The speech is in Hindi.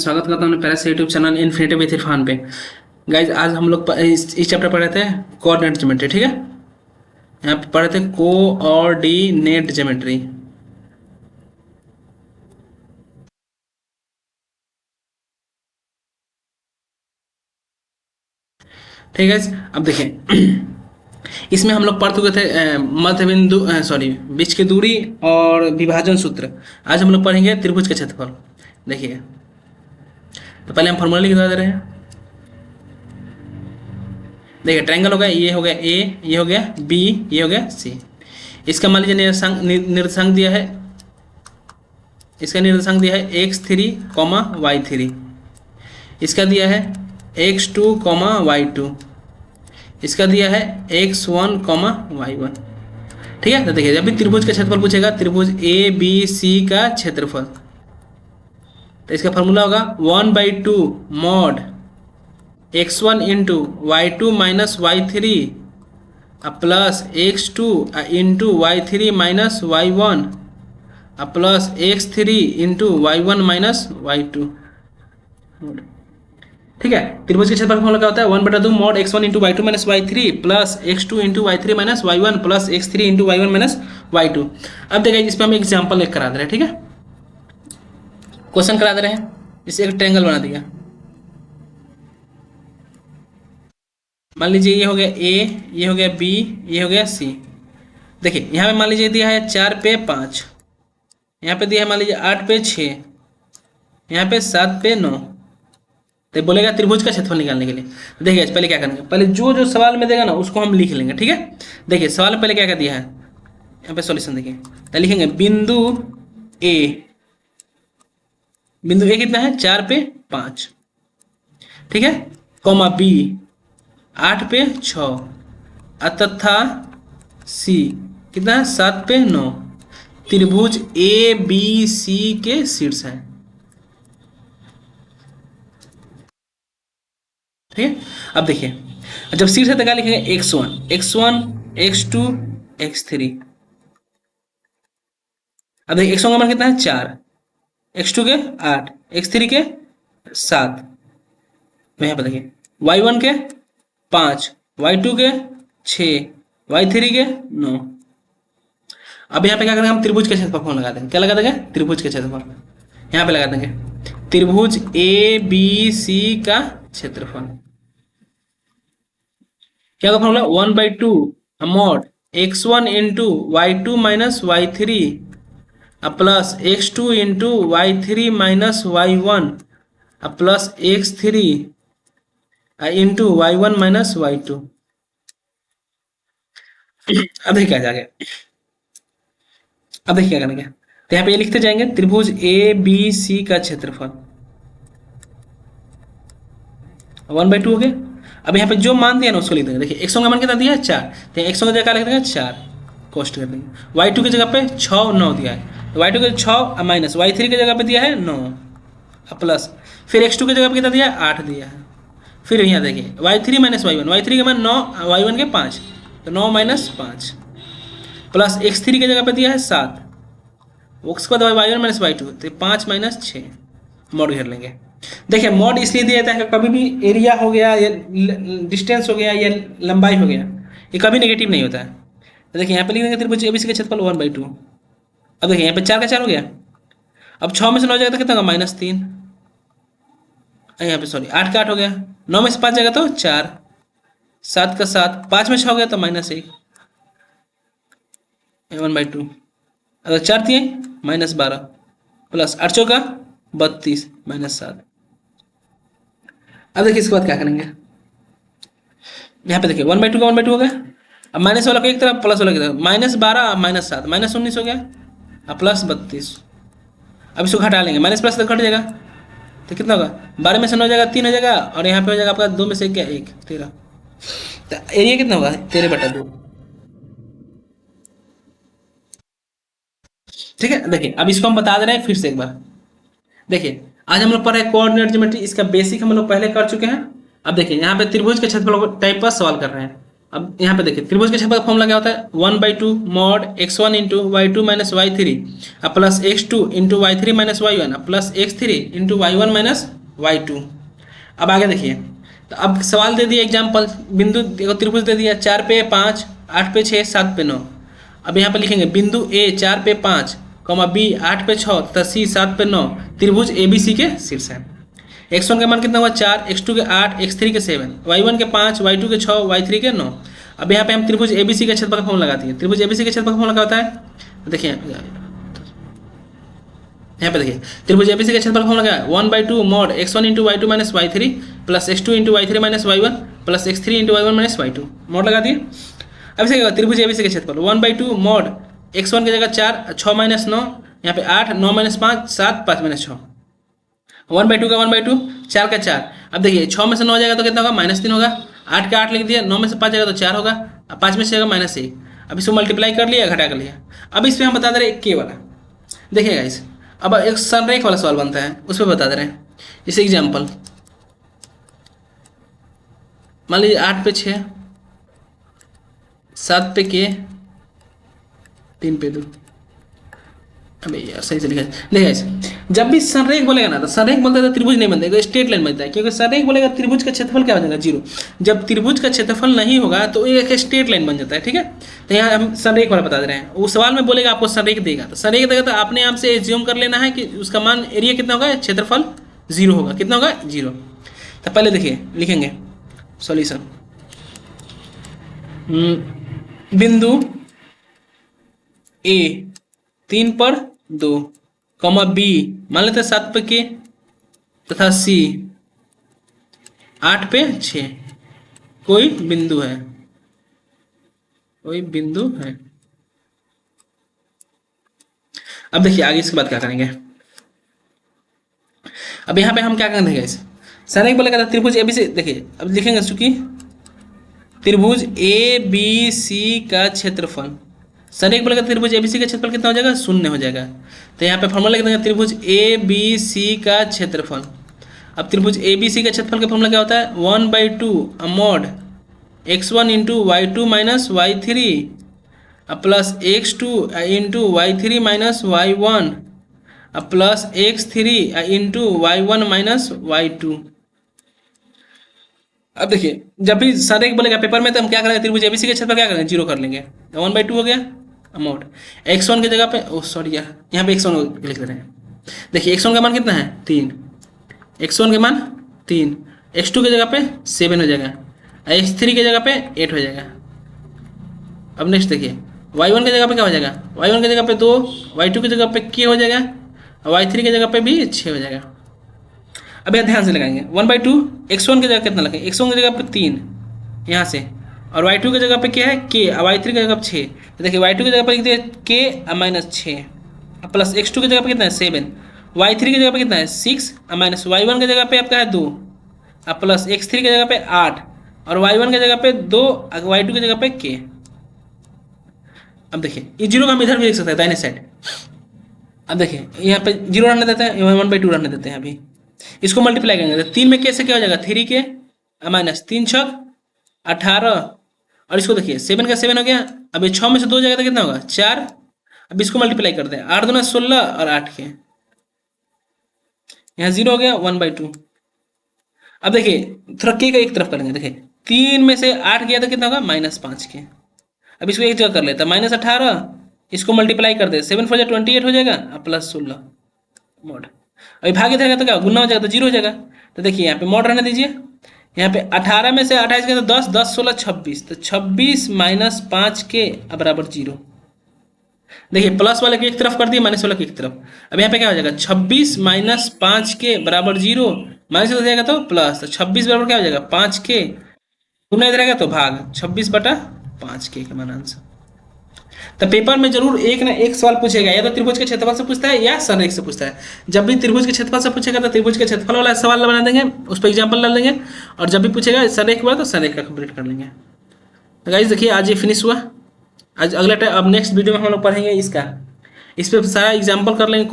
स्वागत करता हूँ पैरा से YouTube channel infinity with Irfan पे। गाइज आज हम लोग इस चैप्टर पढ़ रहे थे कोऑर्डिनेट ज्योमेट्री। ठीक है, यहाँ पे पढ़ रहे थे कोऑर्डिनेट ज्योमेट्री। ठीक है, अब देखें इसमें हम लोग पढ़ चुके थे मध्य बिंदु सॉरी बीच की दूरी और विभाजन सूत्र। आज हम लोग पढ़ेंगे त्रिभुज के क्षेत्रफल। देखिए, तो पहले हम फॉर्मूला लिख दे रहे हैं। देखिए, ट्रायंगल हो गया, ये हो गया ए, ये हो गया बी, ये हो गया सी। इसका मान लीजिए निर्देशांक दिया है, इसका निर्देशांक दिया है x3, y3। इसका दिया है x2, y2। इसका दिया है x1, y1। ठीक है, तो देखिए जब भी त्रिभुज का क्षेत्रफल पूछेगा, त्रिभुज ए बी सी का क्षेत्रफल, तो इसका फॉर्मूला होगा 1/2 mod x1 into y2 minus y3 plus x2 into y3 minus y1 plus x3 into y1 minus y2। ठीक है, त्रिभुज के क्षेत्रफल फॉर्मूला क्या होता है? 1/2 mod x1 into y2 minus y3 plus x2 into y3 minus y1 plus x3 into y1 minus y2। अब देखिए, इस पर हम एग्जाम्पल एक करा दे रहे हैं। ठीक है, क्वेश्चन करा दे रहे हैं। इसे एक ट्रायंगल बना दिया। मान लीजिए ये हो गया ए, ये हो गया बी, ये हो गया सी। देखिए यहाँ पे मान लीजिए दिया है 4 पे 5, यहाँ पे दिया है मान लीजिए 8 पे 6, यहाँ पे 7 पे 9। तो बोलेगा त्रिभुज का क्षेत्रफल निकालने के लिए। देखिए पहले क्या करेंगे, पहले जो जो सवाल में देगा ना उसको हम लिख लेंगे। ठीक है, देखिए सवाल में पहले क्या क्या दिया है, यहाँ पे सॉल्यूशन देखिए। तो लिखेंगे बिंदु ए, बिंदु ए कितना है 4 पे 5। ठीक है, कॉमा बी 8 पे 6 तथा सी कितना है 7 पे 9। त्रिभुज ए बी सी के शीर्ष है। ठीक है, अब देखिए जब शीर्ष है तो क्या लिखेंगे x1, x2, x3। अब देखिए x1 का मान कितना है 4, x2 के 8, x3 के 7। तो यहाँ पर देखिए y1 के 5, y2 के 6, y3 के 9। अब यहाँ पे क्या करेंगे, हम त्रिभुज के क्षेत्रफल लगा देंगे। क्या लगा देंगे? त्रिभुज के क्षेत्रफल। यहाँ पे लगा देंगे त्रिभुज ए बी सी का क्षेत्रफल। क्या होगा formula? 1/2 mod x1 into y2 minus y3 plus x2 into y3 minus y1 plus x3 into y1 minus y2। अब देखिए क्या जाएगा, अब देखिए क्या करेंगे, तो यहाँ पे ये लिखते जाएंगे त्रिभुज ए बी सी का क्षेत्रफल 1/2 हो गया। अब यहाँ पे जो मान दिया ना उसको लिख देंगे। देखिए x1 का मान कितना दिया है 4, तो x1 की जगह लिख देंगे 4, कॉस्ट कर देंगे। y2 की जगह पे 6 9 दिया है, तो y2 के 6 माइनस y3 की जगह पे दिया है 9 प्लस, फिर x2 की जगह पे कितना दिया है 8 दिया है। फिर यहाँ देखिए y3 माइनस y1, y3 के मान 9, y1 के 5, तो 9 माइनस 5 प्लस x3 की जगह पे दिया है 7, उसके बाद y1 माइनस y2, तो 5 माइनस 6 मॉड घेर लेंगे। देखिए मॉड इसलिए दिया जाता है कि कभी भी एरिया हो गया या डिस्टेंस हो गया या लंबाई हो गया, ये कभी नेगेटिव नहीं होता है। तो देखिए यहाँ पे लिख देंगे त्रिभुज एबीसी का क्षेत्रफल 1/2। अब देखिए यहाँ पे 4 का 4 हो गया, अब 6 में से 9 जाएगा तो कितना होगा -3, यहाँ पे सॉरी 8 का 8 हो गया, 9 में से 5 जाएगा तो 4, 7 का 7, 5 में 6 हो गया तो -1, 1/2। अगर 4 दिए -12 प्लस 8 चौका 32 -7। अब देखिए इसके बाद क्या करेंगे, यहाँ पे देखिए 1/2 का 1/2 हो गया। अब माइनस वाला को एक तरफ, प्लस वाला की तरफ, -12 -7 -19 हो गया, अब प्लस 32। अब इसको घटा लेंगे, माइनस प्लस तक घट जाएगा, तो कितना होगा 12 में से 9 जाएगा 3 हो जाएगा, और यहाँ पे हो जाएगा आपका 2 में से क्या 1, 13। तो एरिया कितना होगा 13/2। ठीक है, देखिए अब इसको हम बता दे रहे हैं फिर से एक बार। देखिए आज हम लोग पढ़ रहे हैं कोऑर्डिनेट ज्योमेट्री, इसका बेसिक हम लोग पहले कर चुके हैं। अब देखिए यहाँ पे त्रिभुज के क्षेत्रफल टाइप पर सवाल कर रहे हैं। अब यहाँ पे देखिए त्रिभुज के क्षेत्रफल का फॉर्मूला क्या होता है, 1/2 mod x1 into y2 minus y3 अब plus x2 into y3 minus y1 अब plus x3 into y1 minus y2। अब आगे देखिए, तो अब सवाल दे दिया एग्जाम्पल, बिंदु देखो त्रिभुज दे दिया 4 पे 5, 8 पे 6, 7 पे 9। अब यहाँ पे लिखेंगे बिंदु A 4 पे 5, B 8 पे 6 तथा C 7 पे 9 त्रिभुज ABC के शीर्ष है। x1 का मान कितना हुआ 4, x2 के 8, x3 के 7, y1 के 5, y2 के 6, y3 के 9। अब यहाँ पे हम त्रिभुज ABC के क्षेत्रफल का फॉर्मूला लगाते हैं। त्रिभुज ABC के क्षेत्रफल का फॉर्मूला क्या होता है, देखिए यहाँ पे देखिए त्रिभुज ABC के क्षेत्रफल का फॉर्मूला क्या है, 1/2 mod x1 into y2 minus y3 plus x2 into y3 minus y1 plus x3 into y1 minus y2। Mod लगा दिए। अब इसे क्या त्रिभुज ABC के क्षेत्रफल 1/2 मॉड x1 की जगह 4, 6 माइनस 9, यहाँ पे 8, 9 माइनस 5, 7, 5 माइनस 6, 1/2 का 1/2, 4 का 4। अब देखिए 6 में से 9 जाएगा तो कितना होगा, -3 होगा। 8 का 8 लिख दिया, 9 में से 5 जाएगा तो 4 होगा, अब 5 में से जाएगा -1। अब इसको मल्टीप्लाई कर लिया, घटा कर लिया। अब इस पर हम बता दे रहे हैं के वाला, देखिएगा इस अब एक संरेख वाला सवाल बनता है, उस पर बता दे रहे हैं। जैसे एग्जाम्पल मान लीजिए 8 पे 6, 7 पे के, 3 पे 2। अबे यार सही से लिखा है, देखिए ऐसे जब भी संरेख बोलेगा ना तो संरेख बोलते हैं तो त्रिभुज नहीं बनता, स्ट्रेट लाइन बनता है, क्योंकि संरेख बोलेगा त्रिभुज का क्षेत्रफल क्या हो जाएगा 0। जब त्रिभुज का क्षेत्रफल नहीं होगा तो ये एक स्ट्रेट लाइन बन जाता है, ठीक है। तो यहाँ हम संरेख वाला बता दे रहे हैं। वो सवाल में बोलेगा आपको संरेख देगा, तो संरेख देगा तो आपने आप से एज्यूम कर लेना है कि उसका मान एरिया कितना होगा, क्षेत्रफल 0 होगा। कितना होगा 0। तो पहले देखिए लिखेंगे सॉल्यूशन, बिंदु ए 3 पर 2, B मान लेते हैं 7 पे के तथा C 8 पे 6 कोई बिंदु है, कोई बिंदु है। अब देखिए आगे इसके बाद क्या करेंगे। अब यहाँ पे हम क्या करेंगे इसे संरेख बोलेगा त्रिभुज ABC। देखिए अब लिखेंगे चूंकि त्रिभुज ABC का क्षेत्रफल, संरेख बोलेगा त्रिभुज ABC का क्षेत्रफल कितना हो जाएगा, 0 हो जाएगा। तो यहाँ पे फॉर्मूला लिख देंगे त्रिभुज ABC का क्षेत्रफल। अब त्रिभुज ABC का क्षेत्रफल का फॉर्मूला क्या होता है, 1/2 mod x1 into y2 minus y3 plus x2 into y3 minus y1 plus x3 into y1 minus y2। अब देखिए जब भी संरेख बोलेगा पेपर में तो हम क्या करेंगे, त्रिभुज ABC के क्षेत्रफल क्या करेंगे 0 कर लेंगे। 1/2 हो गया अमाउंट x1 की जगह पे, ओ सॉरी यार यहाँ पे x1 लिख रहे हैं। देखिए x1 का मान कितना है 3, x1 के मान 3, x2 की जगह पे 7 हो जाएगा, x3 की जगह पे 8 हो जाएगा। अब नेक्स्ट देखिए y1 की जगह पे क्या हो जाएगा, y1 की जगह पे 2, y2 की जगह पे k हो जाएगा, और y3 की जगह पे भी 6 हो जाएगा। अब यहाँ ध्यान से लगाएंगे 1/2 x1 की जगह कितना लगेगा, x1 की जगह पे 3 यहाँ से, और y2 की जगह पे क्या है k, और y3 की जगह पे 6। तो देखिए y2 की जगह पे लिख दिया k माइनस 6 प्लस x2 की जगह पे कितना है 7, y3 की जगह पे कितना है 6 माइनस y1 की जगह पे आपका है 2 प्लस x3 की जगह पे 8 और y1 की जगह पे 2 y2 की जगह पे k। अब देखिए ये 0 का हम इधर भी लिख सकते हैं दाहिने साइड। अब देखिए यहाँ पे 0 रहने देते हैं, 1/2 रहने देते हैं। अभी इसको मल्टीप्लाई करेंगे तो 3 में k से क्या हो जाएगा 3k माइनस 3 छक 18, और इसको देखिए 7 का 7 हो गया। अब ये 6 में से 2 जाएगा तो कितना होगा 4। अब इसको मल्टीप्लाई करते हैं 8 दूना 16 और 8 के यहाँ 0 हो गया 1/2। अब देखिए थोड़ा k का एक तरफ करेंगे, देखिए 3 में से 8 गया तो कितना होगा -5 के। अब इसको एक जगह कर लेता है -18, इसको मल्टीप्लाई कर दे 7 4 28 हो जाएगा प्लस 16 मॉड। अभी भागे रहेगा तो क्या गुना हो जाएगा तो 0 हो जाएगा। तो देखिए यहाँ पे मॉड रहने दीजिए, यहाँ पे 18 में से 28 गया तो 10, 10 16 26, तो 26 माइनस 5 के बराबर 0। देखिए प्लस वाले की एक तरफ कर दिए, माइनस वाले की एक तरफ। अब यहाँ पे क्या हो जाएगा 26 माइनस 5 के बराबर 0, माइनस हो जाएगा तो प्लस, तो 26 बराबर क्या हो जाएगा 5 के, गुना इधर आएगा तो भाग 26/5 के मान आंसर। तो पेपर में जरूर एक ना एक सवाल पूछेगा, या तो त्रिभुज के क्षेत्रफल से पूछता है या संरेख से पूछता है। जब भी त्रिभुज के क्षेत्रफल से पूछेगा तो त्रिभुज के क्षेत्रफल वाला सवाल बना देंगे, उस पर एग्जाम्पल डाल देंगे, और जब भी पूछेगा संरेख वाला तो संरेख का कंप्लीट कर लेंगे। तो गाइस देखिए आज ये फिनिश हुआ। आज अगला टाइम अब नेक्स्ट वीडियो में हम लोग पढ़ेंगे इसका, इस पर सारा एग्जाम्पल कर लेंगे।